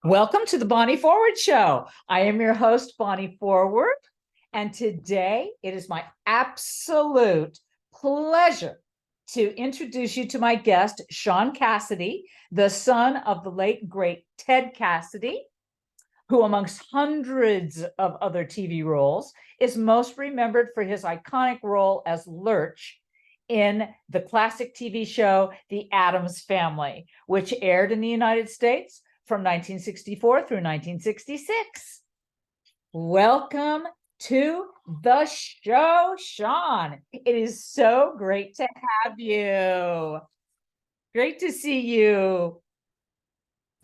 Welcome to the Bonnie Forward Show. I am your host, Bonnie Forward, and today it is my absolute pleasure to introduce you to my guest, Sean Cassidy, the son of the late, great Ted Cassidy, who, amongst hundreds of other TV roles, is most remembered for his iconic role as Lurch in the classic TV show, The Addams Family, which aired in the United States from 1964 through 1966. Welcome to the show, Sean. It is so great to have you. Great to see you.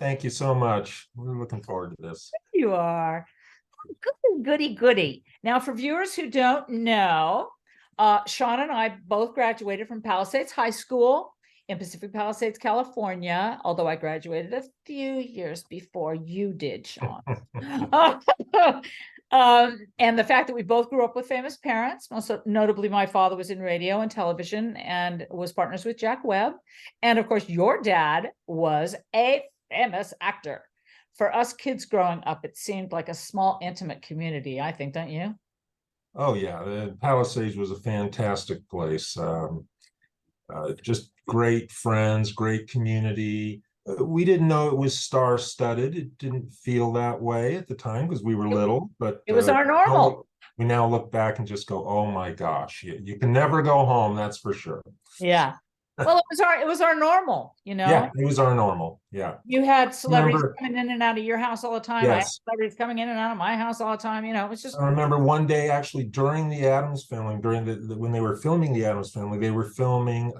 Thank you so much. We're looking forward to this. You are. Goody. Now, for viewers who don't know, Sean and I both graduated from Palisades High School in Pacific Palisades, California, although I graduated a few years before you did, Sean. And the fact that we both grew up with famous parents, most notably my father was in radio and television and was partners with Jack Webb. And of course, your dad was a famous actor. For us kids growing up, it seemed like a small, intimate community, I think, don't you? Oh, yeah. Palisades was a fantastic place. Just great friends, great community. We didn't know it was star-studded. It didn't feel that way at the time because we were little, but it was our normal. We now look back and just go, oh my gosh, you can never go home, that's for sure. Yeah. Well, it was our normal, you know. Yeah, it was our normal. Yeah. You had celebrities coming in and out of your house all the time. Yes. I had celebrities coming in and out of my house all the time. You know, it was just. I remember one day actually during the Addams Family, during when they were filming the Addams Family, they were filming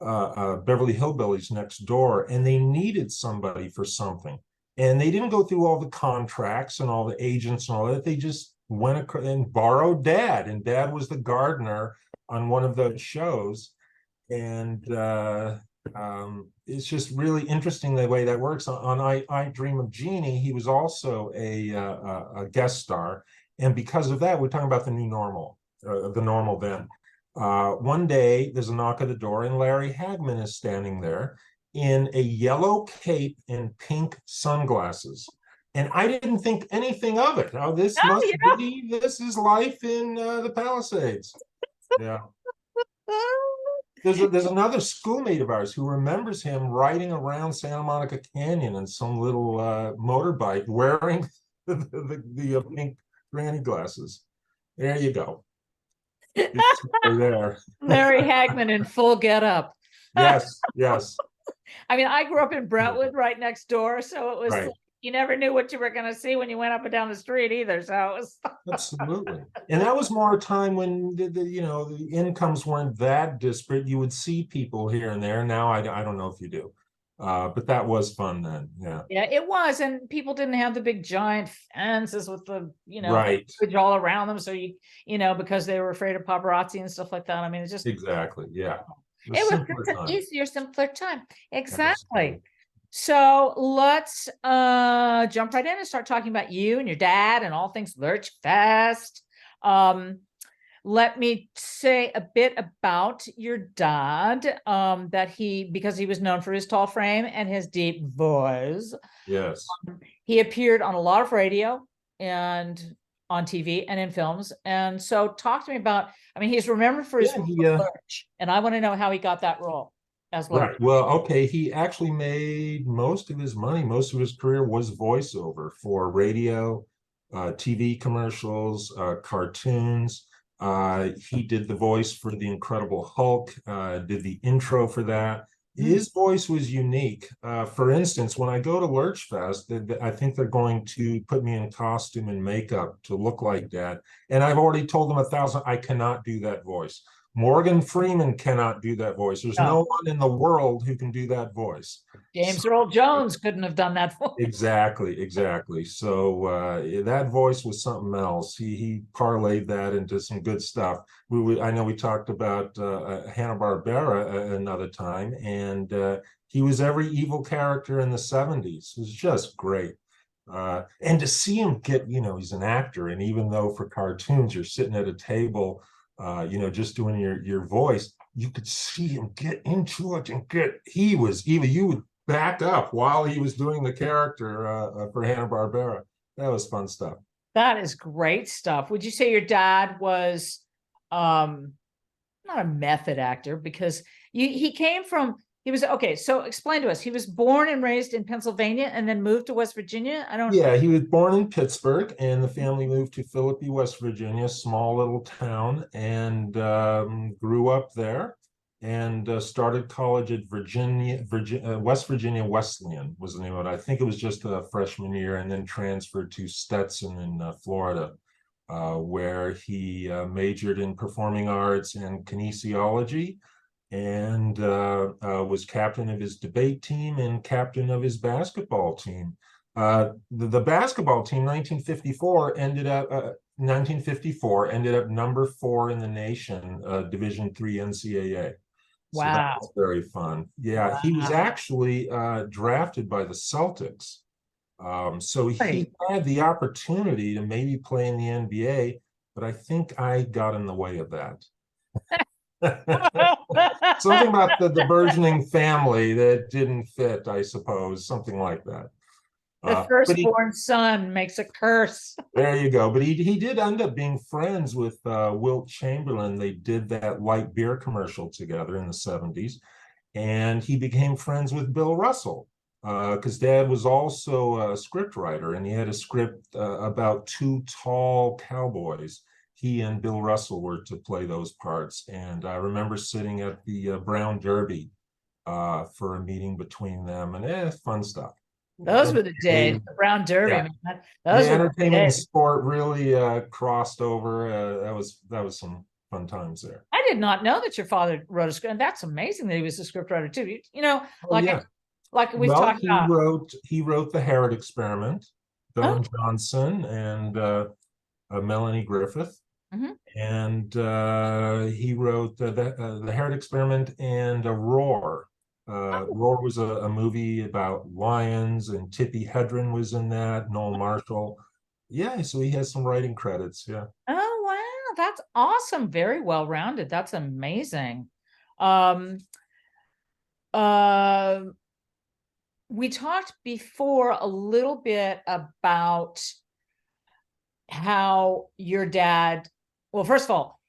Beverly Hillbillies Next Door, and they needed somebody for something. And they didn't go through all the contracts and all the agents and all that. They just went and borrowed Dad, and Dad was the gardener on one of the shows. And it's just really interesting the way that works. On I Dream of Jeannie, he was also a guest star. And because of that, we're talking about the new normal, the normal then. One day, there's a knock at the door, and Larry Hagman is standing there in a yellow cape and pink sunglasses. And I didn't think anything of it. Now, this this is life in the Palisades. Yeah. There's another schoolmate of ours who remembers him riding around Santa Monica Canyon in some little motorbike wearing the pink granny glasses. There you go. There. Larry Hagman in full getup. Yes. I mean, I grew up in Brentwood right next door, so it was right. You never knew what you were going to see when you went up and down the street either. So it was absolutely. And that was more a time when the incomes weren't that disparate. You would see people here and there. Now I don't know if you do. But that was fun then. Yeah, it was. And people didn't have the big giant fences with the, right. all around them. So because they were afraid of paparazzi and stuff like that. I mean, it's just exactly. Yeah. It was just an easier, simpler time. Exactly. So let's jump right in and start talking about you and your dad and all things Lurch Fest. Let me say a bit about your dad, because he was known for his tall frame and his deep voice. Yes. He appeared on a lot of radio and on TV and in films. And so talk to me about, he's remembered for his Lurch, and I want to know how he got that role as Lurch. Right. Well, okay. He actually made most of his money, most of his career was voiceover for radio, TV commercials, cartoons. He did the voice for The Incredible Hulk, did the intro for that. His voice was unique. For instance, when I go to Lurch Fest, I think they're going to put me in costume and makeup to look like Dad. And I've already told them 1,000, I cannot do that voice. Morgan Freeman cannot do that voice. There's no one in the world who can do that voice. James Earl Jones couldn't have done that voice. Exactly. So that voice was something else. He parlayed that into some good stuff. I know we talked about Hanna-Barbera another time, and he was every evil character in the 70s. It was just great. And to see him get, he's an actor, and even though for cartoons you're sitting at a table just doing your voice, you could see him get into it and he was even, you would back up while he was doing the character for Hanna-Barbera. That was fun stuff. That is great stuff. Would you say your dad was not a method actor, because he came from, he was, okay, so explain to us. He was born and raised in Pennsylvania and then moved to West Virginia? I don't. Yeah, he was born in Pittsburgh, and the family moved to Philippi, West Virginia, small little town, and grew up there, and started college at West Virginia Wesleyan was the name of it. I think it was just a freshman year, and then transferred to Stetson in Florida, where he majored in performing arts and kinesiology, and was captain of his debate team and captain of his basketball team. The basketball team, 1954, ended up 1954 ended up number 4 in the nation, Division III NCAA. So that Wow. was very fun. Yeah, Wow. he was actually drafted by the Celtics. So he had the opportunity to maybe play in the NBA, but I think I got in the way of that. Something about the burgeoning family that didn't fit, I suppose, something like that. The firstborn son makes a curse. There you go. But he did end up being friends with Wilt Chamberlain. They did that light beer commercial together in the 70s. And he became friends with Bill Russell, because Dad was also a script writer, and he had a script about 2 tall cowboys. He and Bill Russell were to play those parts. And I remember sitting at the Brown Derby for a meeting between them, and fun stuff. Those were the days, the Brown Derby. Yeah. Man. Those the were entertainment and sport really crossed over. That was some fun times there. I did not know that your father wrote a script, and that's amazing that he was a script writer too. You know, like we've talked about. He wrote The Herod Experiment, Don Johnson and Melanie Griffith. Mm-hmm. And he wrote the Herod Experiment and Roar. Roar was a movie about lions, and Tippi Hedren was in that, Noel Marshall. Yeah, so he has some writing credits. Yeah. Oh, wow. That's awesome. Very well rounded. That's amazing. We talked before a little bit about how your dad, well, first of all,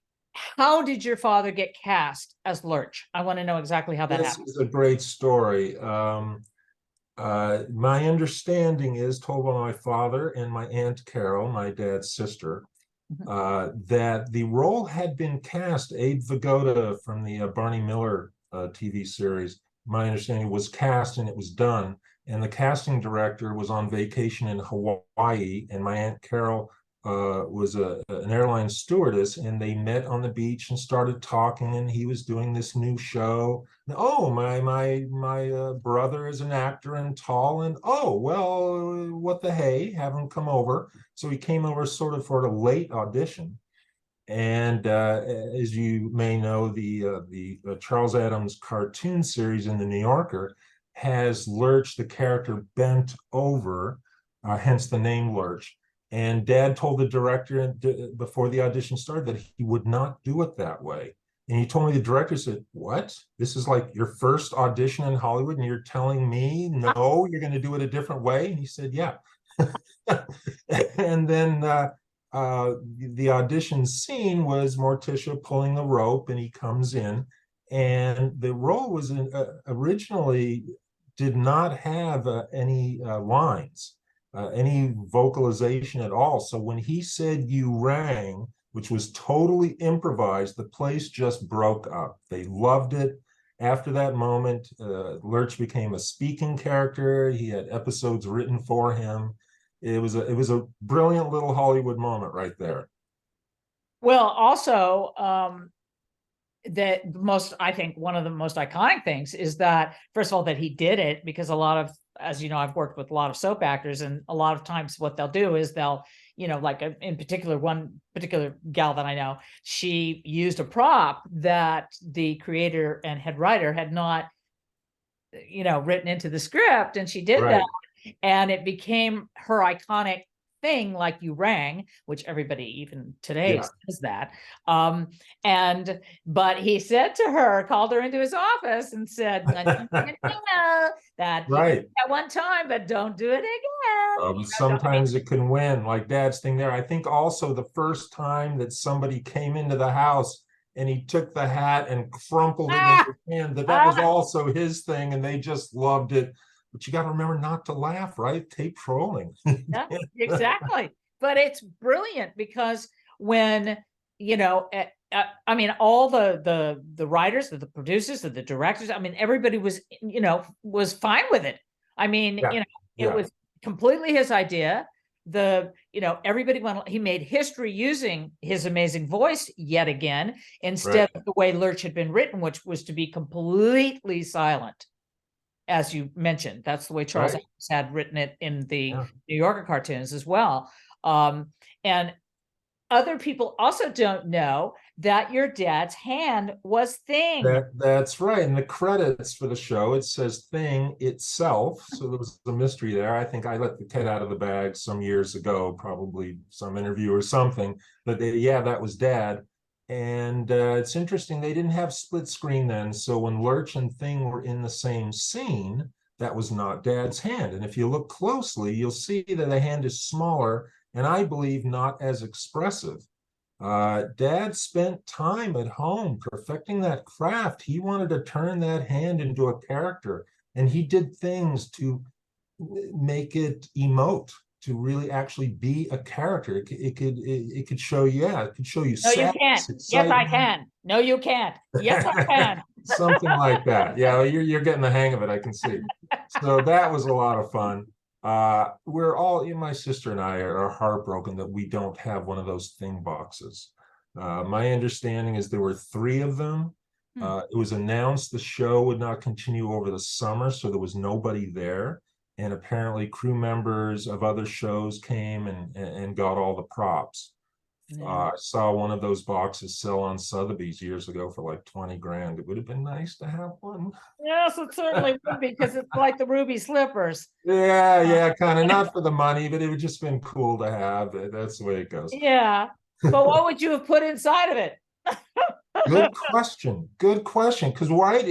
how did your father get cast as Lurch? I want to know exactly how that happened. This is a great story. My understanding is, told by my father and my Aunt Carol, my dad's sister, that the role had been cast. Abe Vigoda from the Barney Miller TV series, my understanding, was cast and it was done. And the casting director was on vacation in Hawaii, and my Aunt Carol was an airline stewardess, and they met on the beach and started talking, and he was doing this new show. And, oh, my brother is an actor and tall, and oh, well, what the hey, have him come over. So he came over sort of for a late audition. And as you may know, the Charles Addams cartoon series in the New Yorker has Lurch, the character, bent over, hence the name Lurch. And Dad told the director before the audition started that he would not do it that way. And he told me, the director said, "What? This is like your first audition in Hollywood, and you're telling me, no, you're going to do it a different way?" And he said, "Yeah." And then the audition scene was Morticia pulling the rope, and he comes in. And the role was originally did not have any lines. Any vocalization at all. So when he said "you rang," which was totally improvised, the place just broke up. They loved it. After that moment, Lurch became a speaking character. He had episodes written for him. It was a brilliant little Hollywood moment right there. Well, also, I think one of the most iconic things is that, first of all, that he did it, because a lot of, as you know, I've worked with a lot of soap actors, and a lot of times what they'll do is they'll, like in particular, one particular gal that I know, she used a prop that the creator and head writer had not, written into the script, and she did that, and it became her iconic thing, like "you rang," which everybody even today says that. But he said to her, called her into his office and said, that you did Right. at one time, but don't do it again. But sometimes it can win, like Dad's thing there. I think also the first time that somebody came into the house and he took the hat and crumpled it in Ah, his hand, that was ah, also his thing, and they just loved it. But you got to remember not to laugh, right? Tape trolling. yeah, exactly. But it's brilliant because when, I mean, all the writers, the producers, the directors, I mean, everybody was, was fine with it. I mean, Yeah, it yeah, was completely his idea. Everybody went, he made history using his amazing voice yet again, instead right, of the way Lurch had been written, which was to be completely silent. As you mentioned, that's the way Charles right. Addams had written it in the Yeah. New Yorker cartoons as well. And other people also don't know that your dad's hand was Thing. That's right. In the credits for the show, it says Thing itself. So there was a mystery there. I think I let the cat out of the bag some years ago, probably some interview or something. But yeah, that was Dad. And it's interesting, they didn't have split screen then. So when Lurch and Thing were in the same scene, that was not Dad's hand. And if you look closely, you'll see that the hand is smaller and I believe not as expressive. Dad spent time at home perfecting that craft. He wanted to turn that hand into a character, and he did things to make it emote, to really actually be a character. It could show you, yeah, it could show you No, you can't. sadness, Yes, I excitement, can. No, you can't. Yes, I can. something like that. Yeah, you're getting the hang of it, I can see. So that was a lot of fun. We're all, my sister and I are heartbroken that we don't have one of those Thing boxes. My understanding is there were three of them. It was announced the show would not continue over the summer, so there was nobody there. And apparently crew members of other shows came and got all the props. Yeah. I saw one of those boxes sell on Sotheby's years ago for like 20 grand. It would have been nice to have one. Yes, it certainly would be, because it's like the ruby slippers. Yeah, Uh, yeah, kind of not for the money, but it would just been cool to have. That's the way it goes. yeah. But what would you have put inside of it? Good question. Good question. Because right,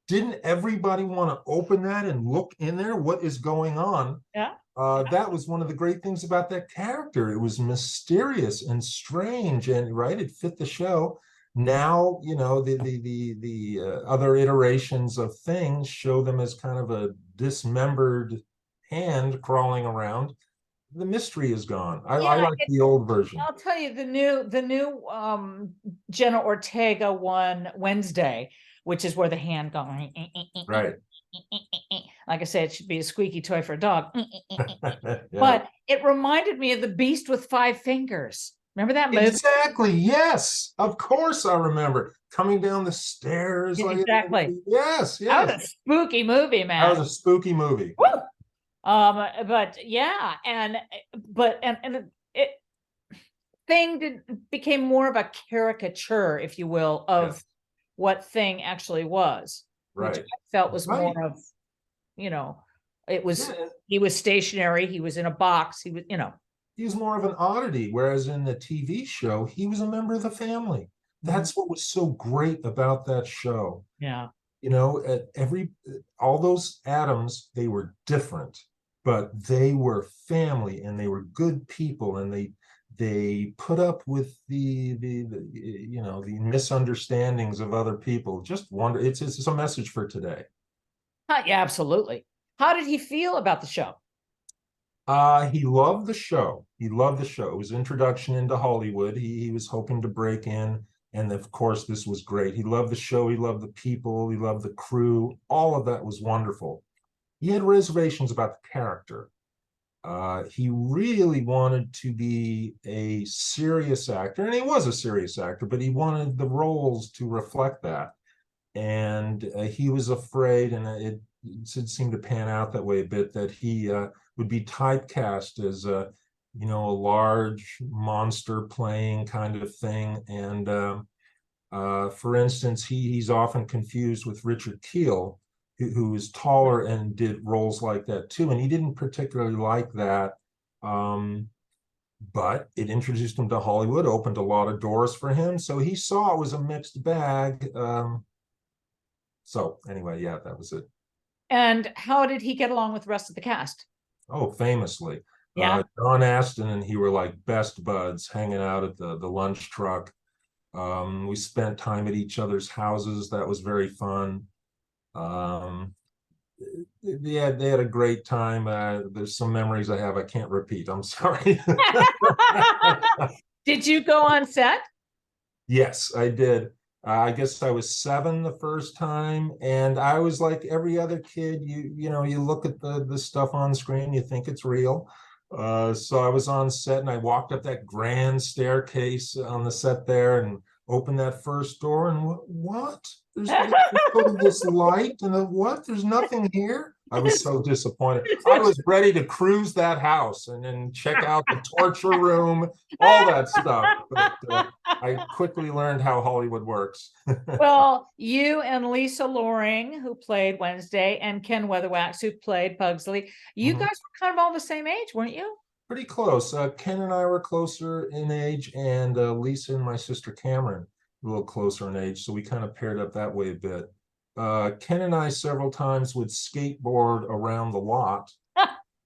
didn't everybody want to open that and look in there? What is going on? Yeah. That was one of the great things about that character. It was mysterious and strange, and right, it fit the show. Now, the other iterations of things show them as kind of a dismembered hand crawling around. The mystery is gone. I Yeah, like the old version. I'll tell you, the new Jenna Ortega one Wednesday, which is where the hand going. Right. Like I said, it should be a squeaky toy for a dog. Yeah. But it reminded me of the Beast with Five Fingers. Remember that movie? Exactly. Yes. Of course I remember coming down the stairs. Yeah, Like, exactly. yes, That yes. was a spooky movie, That was man. a spooky movie. Woo! But yeah, and it became more of a caricature, if you will, of Yes. what Thing actually was, which I Right. felt was Right. more of, it was, Yeah. he was stationary, he was in a box, he was. He was more of an oddity, whereas in the TV show, he was a member of the family. Mhm. That's what was so great about that show. Yeah. At all those Addams, they were different, but they were family and they were good people, and they put up with the misunderstandings of other people. Just wonder, it's a message for today. Yeah, absolutely. How did he feel about the show? He loved the show. He loved the show. It was introduction into Hollywood. He was hoping to break in, and of course, this was great. He loved the show. He loved the people. He loved the crew. All of that was wonderful. He had reservations about the character. He really wanted to be a serious actor, and he was a serious actor, but he wanted the roles to reflect that. And he was afraid, and it seemed to pan out that way a bit, that he would be typecast as a large monster playing kind of thing. And for instance, he's often confused with Richard Kiel, who is taller and did roles like that too. And he didn't particularly like that. But it introduced him to Hollywood, opened a lot of doors for him. So he saw it was a mixed bag. So anyway, yeah, that was it. And how did he get along with the rest of the cast? Oh, famously. Yeah. John Aston and he were like best buds, hanging out at the lunch truck. We spent time at each other's houses. That was very fun. Um, they had a great time. There's some memories I have I can't repeat. I'm sorry. Did you go on set? Yes, I did. I guess I was 7 the first time, and I was like every other kid. You know, you look at the stuff on screen, you think it's real. So I was on set, and I walked up that grand staircase on the set there, and opened that first door, and what? There's this light, and what? There's nothing here. I was so disappointed. I was ready to cruise that house and then check out the torture room, all that stuff. But I quickly learned how Hollywood works. Well, you and Lisa Loring, who played Wednesday, and Ken Weatherwax, who played Pugsley, you guys were kind of all the same age, weren't you? Pretty close. Ken and I were closer in age, and Lisa and my sister Cameron a little closer in age, so we kind of paired up that way a bit. Ken and I several times would skateboard around the lot,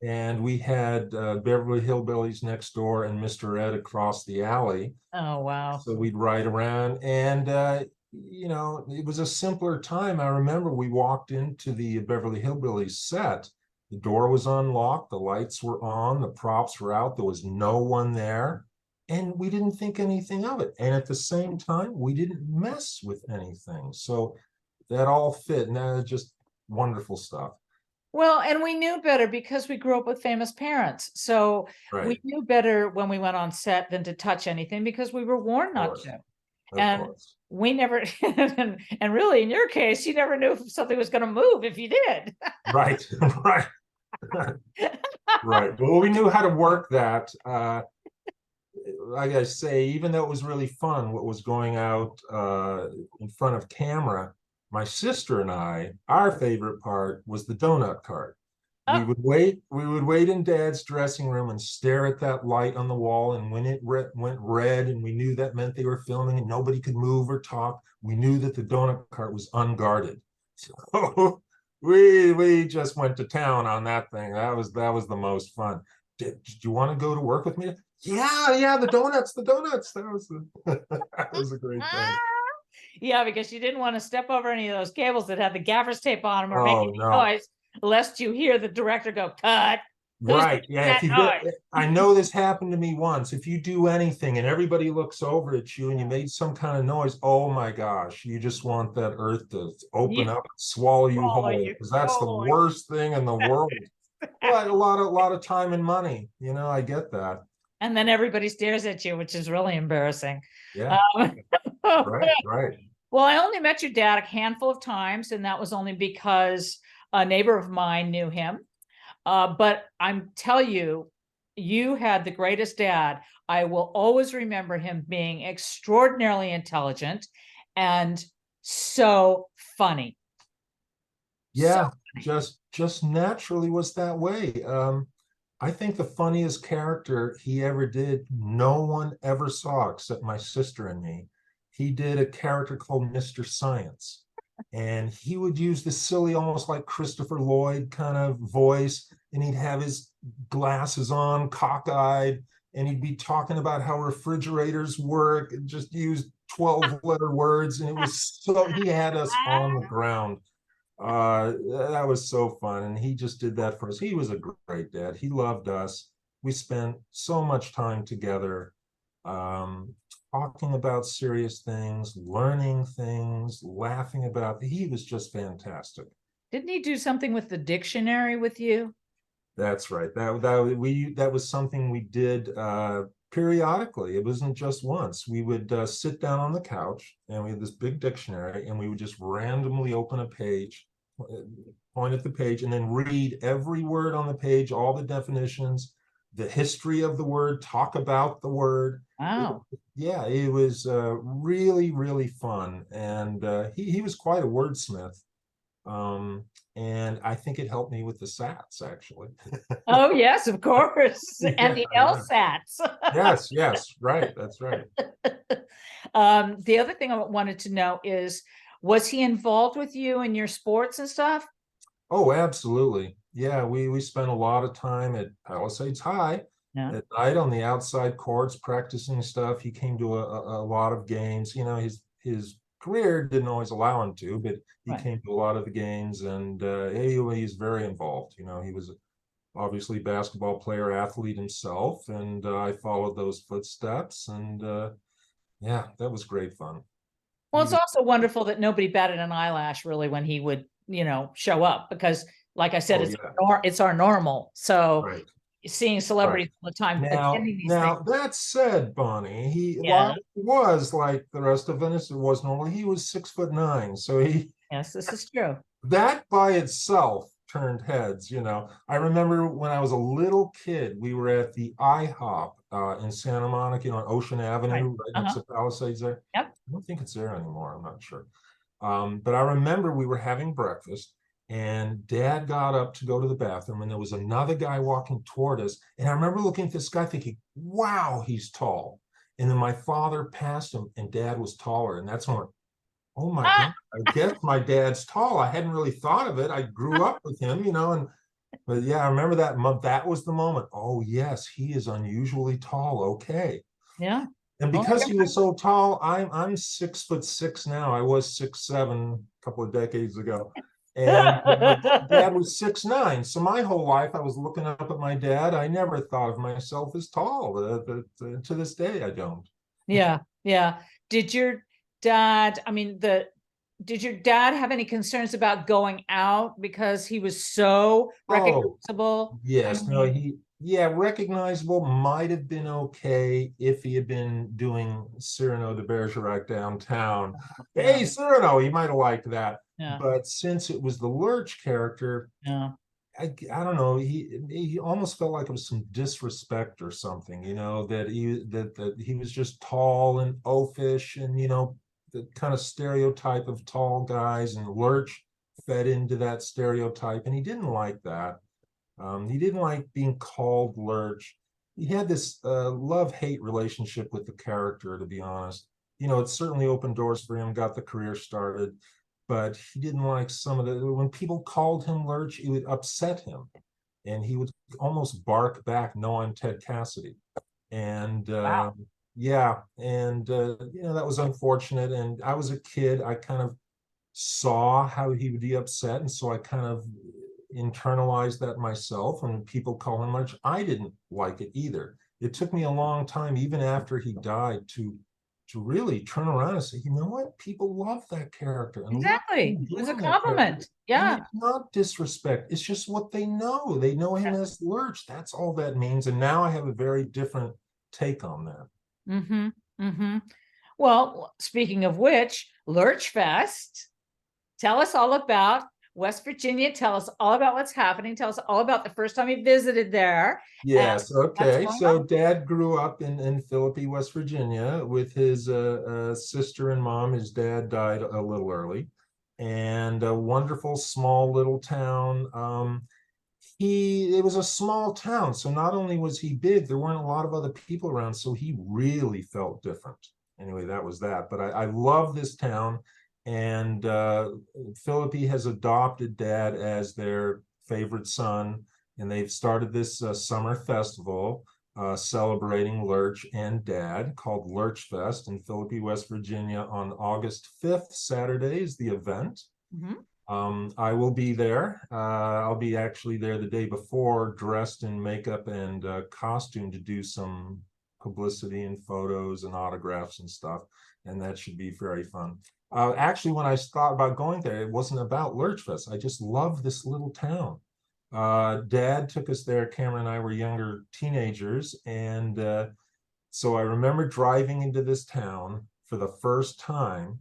and we had Beverly Hillbillies next door and Mr. Ed across the alley. Oh, wow. So we'd ride around, and you know, it was a simpler time. I remember we walked into the Beverly Hillbillies set. The door was unlocked, the lights were on, the props were out, there was no one there, and we didn't think anything of it. And at the same time, we didn't mess with anything. So that all fit, and that just wonderful stuff. Well, and we knew better because we grew up with famous parents. So we Right. knew better when we went on set than to touch anything because we were warned not Course. to. Of And course. we never, and really in your case, you never knew if something was going to move if you did. Right. Right. Right. Well, we knew how to work that. Like I say, even though it was really fun, what was going out in front of camera, my sister and I, our favorite part was the donut cart. Oh, We would wait in Dad's dressing room and stare at that light on the wall. And when it went red, and we knew that meant they were filming and nobody could move or talk, we knew that the donut cart was unguarded. So we just went to town on that thing. That was the most fun. Did you want to go to work with me? Yeah, the donuts, the donuts. That was a great thing. yeah, because you didn't want to step over any of those cables that had the gaffer's tape on them or make Oh any no. noise, lest you hear the director go, cut. Who's Right. making Yeah. If that you noise? I know this happened to me once. If you do anything and everybody looks over at you and you made some kind of noise, oh my gosh, you just want that earth to open You up and swallow you follow whole, you. because that's the Oh. worst thing in the world. But a lot of time and money. You know, I get that. And then everybody stares at you, which is really embarrassing. Yeah. Um, Right. Right. well, I only met your dad a handful of times, and that was only because a neighbor of mine knew him. But I'm tell you, you had the greatest dad. I will always remember him being extraordinarily intelligent and so funny. Yeah. Just naturally was that way. I think the funniest character he ever did, no one ever saw except my sister and me. He did a character called Mr. Science. And he would use this silly, almost like Christopher Lloyd kind of voice. And he'd have his glasses on, cockeyed, and he'd be talking about how refrigerators work and just use 12-letter words. And it was so, he had us on the ground. That was so fun, and he just did that for us. He was a great dad. He loved us. We spent so much time together, um, talking about serious things, learning things, laughing about. He was just fantastic. Didn't he do something with the dictionary with you? That's right. That was something we did periodically. It wasn't just once. We would sit down on the couch, and we had this big dictionary, and we would just randomly open a page, point at the page, and then read every word on the page, all the definitions, the history of the word, talk about the word. Wow. Yeah, it was really, really fun. And he was quite a wordsmith. Um, and I think it helped me with the SATs, actually. Oh, yes, of course. And the Yeah. LSATs. Yes, right. That's right. The other thing I wanted to know is, was he involved with you in your sports and stuff? Oh, absolutely. Yeah, we spent a lot of time at Palisades High Yeah. at night on the outside courts practicing stuff. He came to a lot of games. You know, his career didn't always allow him to, but he Right. came to a lot of the games, and he's very involved. You know, he was obviously basketball player, athlete himself, and I followed those footsteps, and yeah, that was great fun. Well, He it's was, also wonderful that nobody batted an eyelash really when he would, show up because, like I said, oh it's yeah, it's our normal. So right. seeing Right. celebrities all the time Now, attending these things. now that said, Bonnie, while Yeah. he was like the rest of us, it was normal. He was 6'9", so Yes, this is true. that by itself turned heads. You know, I remember when I was a little kid, we were at the IHOP in Santa Monica, on Ocean Right. Avenue, right next Uh-huh. to Palisades there. Yep. I don't think it's there anymore. I'm not sure. But I remember we were having breakfast and dad got up to go to the bathroom and there was another guy walking toward us. And I remember looking at this guy thinking, wow, he's tall. And then my father passed him and dad was taller. And that's when I went, oh my God, I guess my dad's tall. I hadn't really thought of it. I grew up with him, and but yeah, I remember that month. That was the moment. Oh yes, he is unusually tall. Okay. Yeah. And Oh because my he was so tall, I'm 6'6" now. I was 6'7" a couple of decades ago. And God. dad was 6'9". So my whole life I was looking up at my dad. I never thought of myself as tall. To this day, I don't. Yeah. Yeah. Did your dad, I mean, did your dad have any concerns about going out because he was so Oh, recognizable? I yes. No, mean, yeah, recognizable might have been okay if he had been doing Cyrano de Bergerac downtown. yeah, Hey, Cyrano, he might have liked that. yeah, But since it was the Lurch character, yeah. I don't know. He almost felt like it was some disrespect or something, that he was just tall and oafish, and the kind of stereotype of tall guys, and Lurch fed into that stereotype, and he didn't like that. He didn't like being called Lurch. He had this love-hate relationship with the character, to be honest. It certainly opened doors for him, got the career started, but he didn't like some of when people called him Lurch, it would upset him. And he would almost bark back, no, I'm Ted Cassidy. And Wow. yeah, and that was unfortunate. And I was a kid, I kind of saw how he would be upset, and so I kind of internalized that myself. When people call him much, I didn't like it either. It took me a long time, even after he died, to really turn around and say, you know what, people love that character and love Exactly. him It was a doing that character. compliment. And Yeah. it's not disrespect, it's just what they know. They know him as Lurch. That's all that means. And now I have a very different take on that. Mm-hmm. Mm-hmm. Well, speaking of which, Lurch Fest. Tell us all about West Virginia. Tell us all about what's happening. Tell us all about the first time you visited there and Yes, what's okay. going So on. dad grew up in Philippi, West Virginia with his sister and mom. His dad died a little early, and a wonderful small little town. It was a small town, so not only was he big, there weren't a lot of other people around, so he really felt different. Anyway, that was that. But I love this town, and Philippi has adopted dad as their favorite son, and they've started this summer festival celebrating Lurch and dad called Lurch Fest in Philippi, West Virginia on August 5th. Saturday is the event. Mhm. I will be there. I'll be actually there the day before, dressed in makeup and costume, to do some publicity and photos and autographs and stuff. And that should be very fun. Actually, when I thought about going there, it wasn't about Lurch Fest. I just love this little town. Dad took us there. Cameron and I were younger teenagers. And so I remember driving into this town for the first time,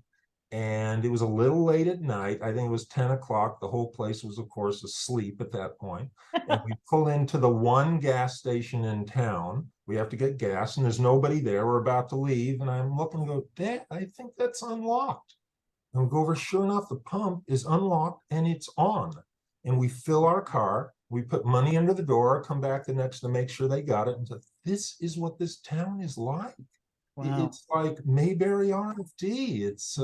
and it was a little late at night. I think it was 10 o'clock. The whole place was, of course, asleep at that point. And we pull into the one gas station in town. We have to get gas, and there's nobody there. We're about to leave, and I'm looking and go, Dad, I think that's unlocked. And we go over, sure enough, the pump is unlocked and it's on. And we fill our car, we put money under the door, come back the next to make sure they got it. And so, this is what this town is like. Wow. It's like Mayberry RFD. It's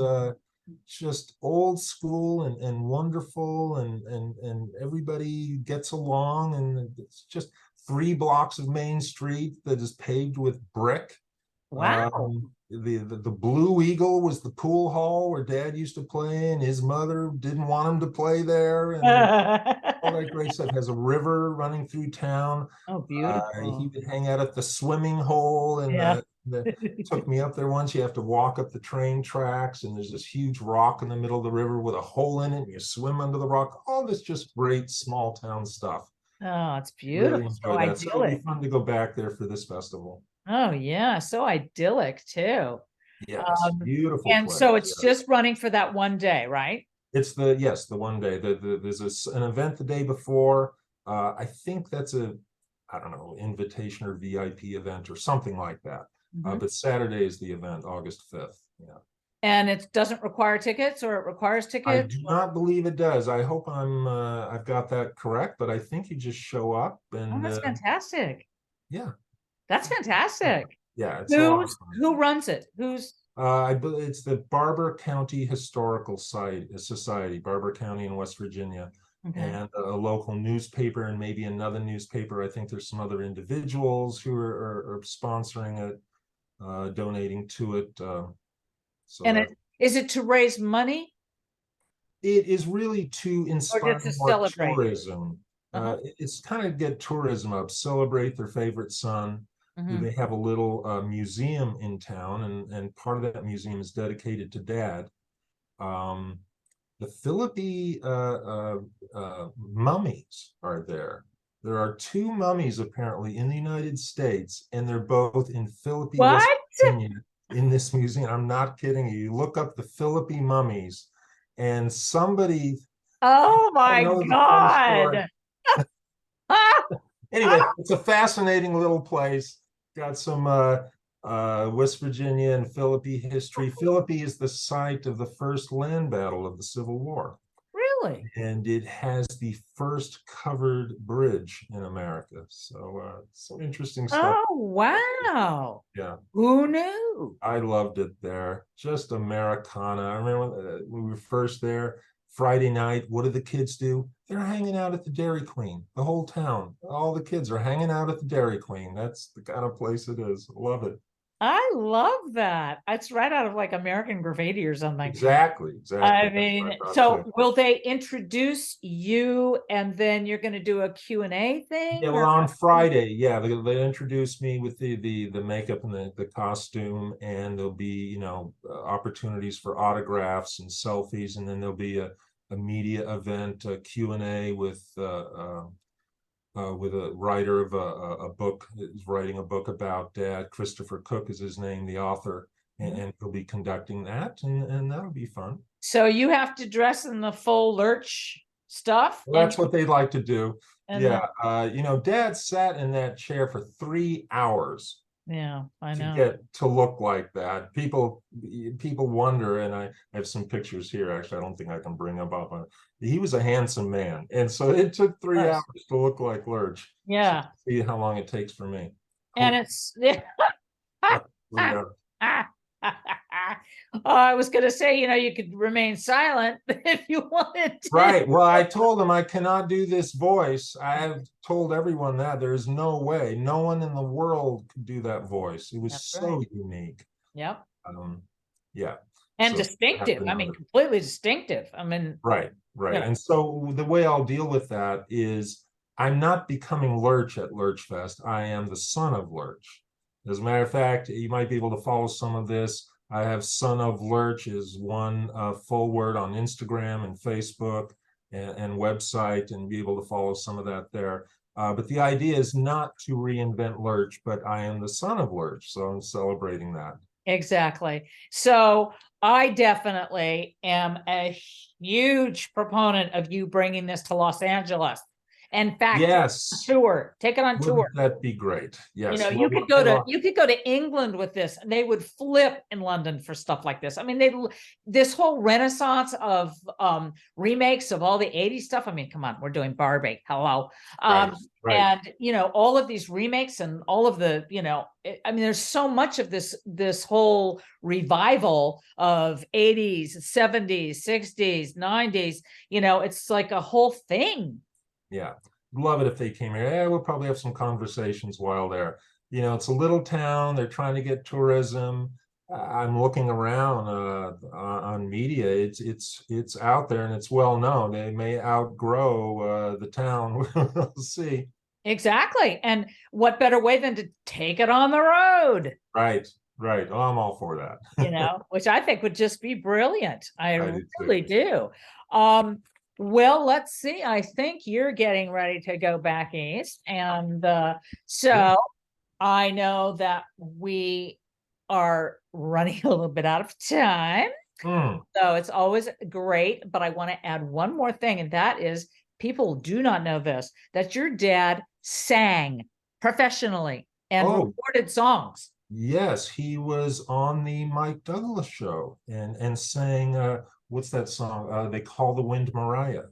just old school and wonderful, and everybody gets along, and it's just 3 blocks of Main Street that is paved with brick. Wow. The Blue Eagle was the pool hall where Dad used to play, and his mother didn't want him to play there, and all that great stuff. Has a river running through town. Oh, He beautiful. would hang out at the swimming hole, and Yeah. took me up there once. You have to walk up the train tracks, and there's this huge rock in the middle of the river with a hole in it, and you swim under the rock. All this just great small town stuff. Oh, it's Really beautiful. So enjoy that. So it'll be idyllic. fun to go back there for this festival. Oh, yeah. So idyllic too. Yes, Um, beautiful and place. so it's Yeah. just running for that one day, right? It's the one day. There's an event the day before. I think that's I don't know, invitation or VIP event or something like that. Mhm. But Saturday is the event, August 5th. Yeah. And it doesn't require tickets, or it requires I tickets? do not believe it does. I hope I've got that correct, but I think you just show up Oh, and that's fantastic. yeah, That's fantastic. yeah, it's a lot of fun. Who runs it? Who's It's the Barber County Historical Society, Barber County in West Virginia, okay? and a local newspaper and maybe another newspaper. I think there's some other individuals who are sponsoring it, donating to it. So And that is it to raise money it is really to or inspire just to more celebrate? tourism. Uh-huh. It's kind of get tourism up, celebrate their favorite son. Mhm. They have a little museum in town, and part of that museum is dedicated to Dad. Um, the Philippi mummies are there. There are 2 mummies apparently in the United States, and they're both in Philippi, West What? Virginia, in this museum. I'm not kidding you. You look up the Philippi mummies, and somebody, Oh I don't my know the full story. God. Ah, Anyway, ah. it's a fascinating little place. Got some West Virginia and Philippi history. Philippi is the site of the first land battle of the Civil War, Really? and it has the first covered bridge in America. So some interesting stuff. Oh, wow. Yeah, Who knew? I loved it there. Just Americana. I remember when we were first there, Friday night. What do the kids do? They're hanging out at the Dairy Queen. The whole town, all the kids are hanging out at the Dairy Queen. That's the kind of place it is. Love it. I love that. It's right out of like American Graffiti or something. Exactly, I exactly. That's what mean, I thought so too. will they introduce you and then you're going to do a Q&A thing? Yeah, well, Or on Friday, yeah, they introduced me with the makeup and the costume, and there'll be, opportunities for autographs and selfies, and then there'll be a media event, a Q&A with a writer of a book, is writing a book about Dad. Christopher Cook is his name, the author, and he'll be conducting that, and that'll be fun. So you have to dress in the full Lurch stuff, Well, and that's what they'd like to do. then, Yeah, Dad sat in that chair for 3 hours yeah, I to know. get to look like that. People wonder, and I have some pictures here. Actually, I don't think I can bring them up. He was a handsome man, and so it took 3 hours to look like Lurch. So Yeah, see how long it takes for me. and it's Yeah. Oh, I was going to say, you could remain silent if you wanted to. Right. Well, I told him I cannot do this voice. I have told everyone that there is no way, no one in the world could do that voice. It was That's so right. unique. Yep. Yeah. And So distinctive. I mean, completely distinctive. I mean, right. And so the way I'll deal with that is I'm not becoming Lurch at Lurch Fest. I am the son of Lurch. As a matter of fact, you might be able to follow some of this. I have Son of Lurch is one full word on Instagram and Facebook and website, and be able to follow some of that there. But the idea is not to reinvent Lurch, but I am the son of Lurch, so I'm celebrating that. exactly. So I definitely am a huge proponent of you bringing this to Los Angeles. In fact, Yes. tour, take it on tour. Wouldn't that be great? Yes. You could go to England with this, and they would flip in London for stuff like this. I mean, this whole renaissance of remakes of all the 80s stuff. I mean, come on, we're doing Barbie. Hello. Right. And all of these remakes and all of the, I mean, there's so much of this whole revival of 80s, 70s, 60s, 90s, it's like a whole thing. Yeah. Love it if they came here. Yeah, we'll probably have some conversations while they're, it's a little town. They're trying to get tourism. I'm looking around on media. It's out there and it's well known. They may outgrow the town. We'll see. Exactly. And what better way than to take it on the road? Right. Right. Oh, I'm all for that. Which I think would just be brilliant. I really do. Well, let's see. I think you're getting ready to go back east. And so I know that we are running a little bit out of time. So it's always great. But I want to add one more thing, and that is people do not know this, that your dad sang professionally and recorded songs. Yes, he was on the Mike Douglas show and sang what's that song? They Call the Wind Mariah.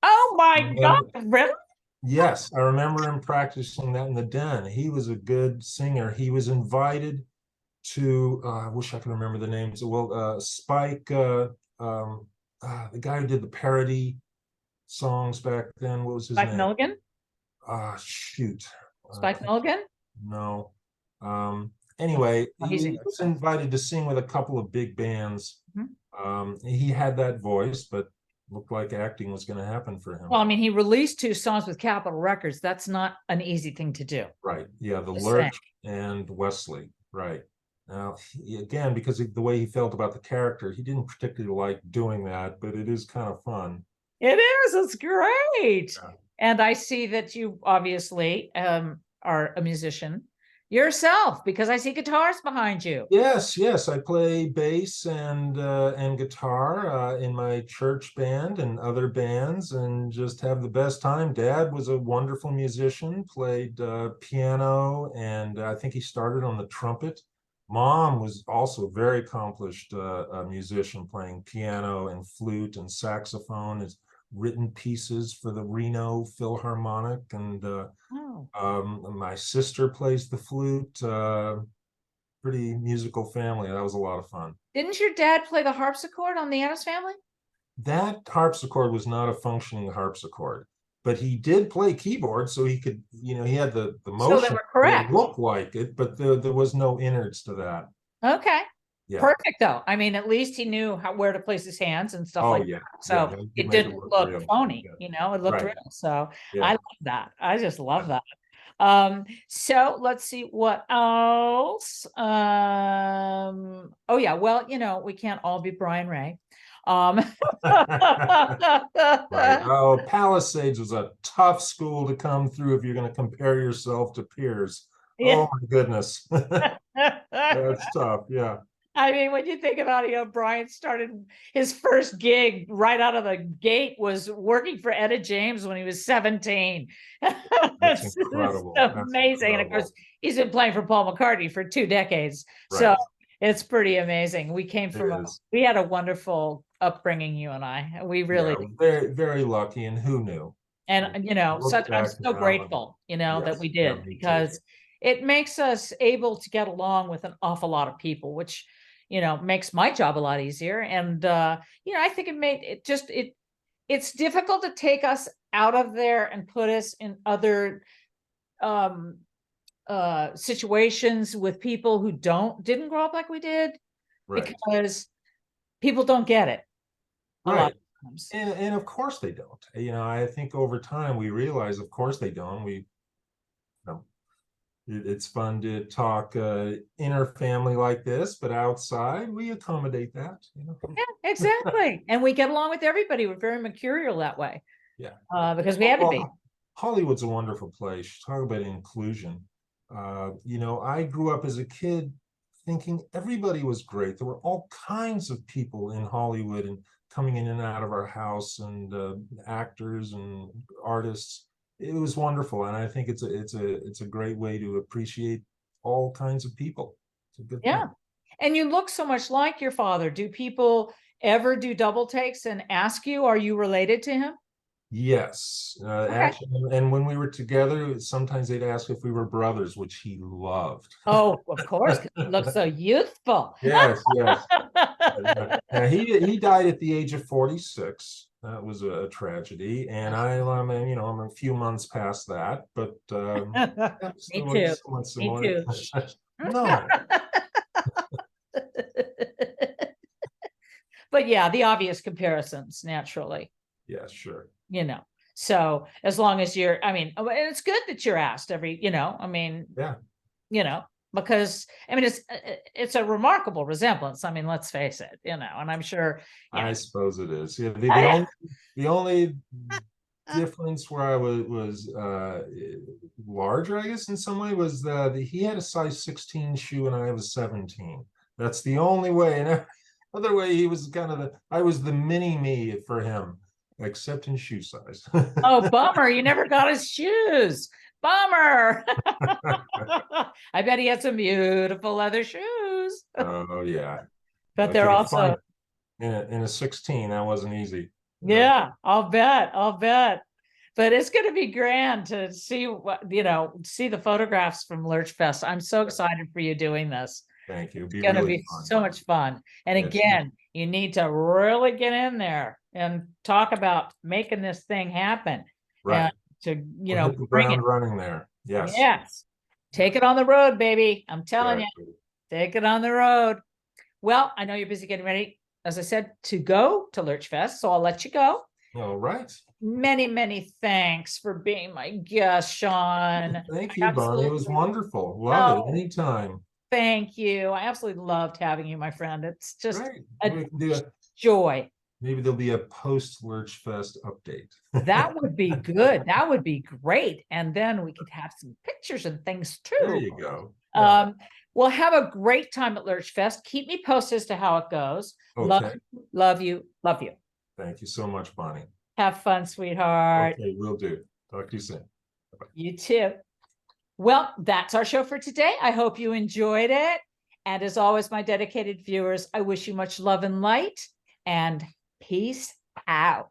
Oh my God, really? Yes, I remember him practicing that in the den. He was a good singer. He was invited to I wish I could remember the names. Well, Spike, the guy who did the parody songs back then. What was his name? Spike Milligan? Shoot. Spike Milligan? No. Anyway, he was invited to sing with a couple of big bands. He had that voice, but looked like acting was going to happen for him. Well, I mean, he released 2 songs with Capitol Records. That's not an easy thing to do. Right. Yeah, the Lurch and Wesley. Right. Now, again, because of the way he felt about the character, he didn't particularly like doing that, but it is kind of fun. It is. It's great. Yeah. And I see that you obviously are a musician yourself, because I see guitars behind you. Yes, I play bass and guitar in my church band and other bands, and just have the best time. Dad was a wonderful musician, played piano, and I think he started on the trumpet. Mom was also a very accomplished musician, playing piano and flute and saxophone. Has written pieces for the Reno Philharmonic, and my sister plays the flute. Pretty musical family. That was a lot of fun. Didn't your dad play the harpsichord on the Addams Family? That harpsichord was not a functioning harpsichord, but he did play keyboard, so he could, he had the motion. So they were correct. It looked like it, but there was no innards to that. Okay. Yeah. Perfect, though. I mean, at least he knew where to place his hands and stuff like that. So it didn't look phony, it looked real. So I love that. I just love that. So let's see what else. Oh yeah, well, we can't all be Brian Ray. Right. Oh, Palisades was a tough school to come through if you're going to compare yourself to peers. Yeah. Oh my goodness. That's tough. Yeah. I mean, when you think about it, Brian started his first gig right out of the gate was working for Etta James when he was 17. That's incredible. It's amazing. And of course, he's been playing for Paul McCartney for 2 decades. Right. So it's pretty amazing. We came from, we had a wonderful upbringing, you and I. We really very, very lucky. And who knew? And, I'm so grateful, that we did, because it makes us able to get along with an awful lot of people, which, makes my job a lot easier. And, I think it's difficult to take us out of there and put us in other situations with people who didn't grow up like we did, because people don't get it. Right. And of course they don't. I think over time we realize, of course they don't. It's fun to talk inner family like this, but outside we accommodate that. Yeah, exactly. And we get along with everybody. We're very mercurial that way. Yeah. Because we had to be. Hollywood's a wonderful place. Talk about inclusion. I grew up as a kid thinking everybody was great. There were all kinds of people in Hollywood and coming in and out of our house, and actors and artists. it was wonderful, and I think it's a great way to appreciate all kinds of people. It's a good Yeah. thing. And you look so much like your father. Do people ever do double takes and ask you, are you related to him? Yes, Okay. actually, and when we were together, sometimes they'd ask if we were brothers, which he loved. Oh, of course, 'cause you look so youthful. Yes, yes. He died at the age of 46. That was a tragedy, and I'm I'm a few months past that, but yeah, Me still too. somewhat Me similar. too. No, But yeah, the obvious comparisons naturally, yeah, sure. you know. So as long as you're, I mean, and it's good that you're asked every, Yeah, because I mean it's a remarkable resemblance. I mean, let's face it, and I'm sure, I suppose it is. Yeah, I- the only difference where I was larger, I guess, in some way was that he had a size 16 shoe and I have a 17. That's the only way. And other way, he was kind of I was the mini me for him, except in shoe size. oh, bummer, you never got his shoes. Bummer. I bet he had some beautiful leather shoes, Oh yeah, but they're okay, also, fine. In a 16, that wasn't easy. yeah, I'll bet. I'll bet. But it's going to be grand to see see the photographs from Lurch Fest. I'm so excited for you doing this. Thank you. It'd It's be going to really be fun. so much fun. And Yes. again, you need to really get in there and talk about making this thing happen. Right. And to, We'll hit the bring it. ground running there. Yes. Yes. Take it on the road, baby. I'm telling you, Exactly. take it on the road. Well, I know you're busy getting ready, as I said, to go to Lurch Fest, so I'll let you go. All right. Many, many thanks for being my guest, Sean. Thank I you, Bonnie. It was absolutely, wonderful. Love it. oh, Anytime. thank you. I absolutely loved having you, my friend. It's just Great. a We can do joy. maybe there'll be a post Lurch Fest update. That would be good. That would be great. And then we could have some pictures and things There too. you go. Yeah. Well, have a great time at Lurch Fest. Keep me posted as to how it goes. Okay. Love you, love you. Thank you so much, Bonnie. Have fun, sweetheart. Okay, will do. Talk to you soon. Bye-bye. You too. Well, that's our show for today. I hope you enjoyed it. And as always, my dedicated viewers, I wish you much love and light and peace out.